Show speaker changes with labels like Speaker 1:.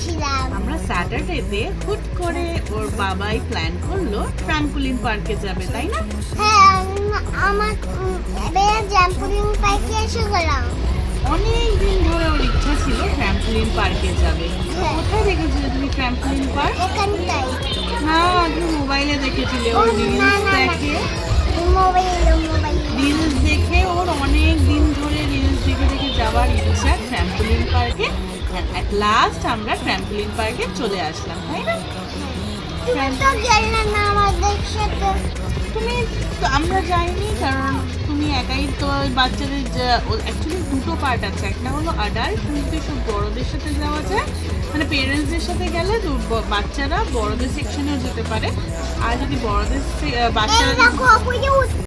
Speaker 1: গেছিলাম।
Speaker 2: আমরা স্যাটারডেতে হুট করে ওর বাবাই প্ল্যান করলো ট্রাম্পোলিন পার্কে যাবে, তাই না?
Speaker 1: হ্যাঁ, আমার এবার জ্যাম্পুরিং পার্কে এসে গেলাম।
Speaker 2: অনেক দিন ধরে ওর ইচ্ছা ছিল ট্রাম্পোলিন পার্কে যাবে।
Speaker 1: হ্যাঁ।
Speaker 2: কোথায় দেখেছিলে তুমি ট্রাম্পোলিন পার্ক?
Speaker 1: এখানটাই
Speaker 2: না, তুমি মোবাইলে দেখেছিলে। ওর রিলস দেখে রিলস দেখে ওর অনেক দিন ধরে রিলস দেখে দেখে যাওয়ার ইচ্ছা ট্রাম্পোলিন পার্কে। অ্যাট লাস্ট আমরা ট্রাম্পোলিন পার্কে চলে আসলাম, তাই না?
Speaker 1: তুমি তো গেলে না আমাদের সাথে।
Speaker 2: তুমি আমরা যাইনি কারণ তুমি একাই তো ওই বাচ্চাদের অ্যাকচুয়ালি দুটো পার্ট আছে, একটা হলো অ্যাডাল্ট, কিন্তু সব বড়দের সাথে যাওয়া যায়, মানে পেরেন্টসদের সাথে গেলে বাচ্চারা বড়দের সেকশনেও যেতে পারে, আর যদি বড়দের
Speaker 1: এই
Speaker 2: বাচ্চারা
Speaker 1: দেখো, ওই যে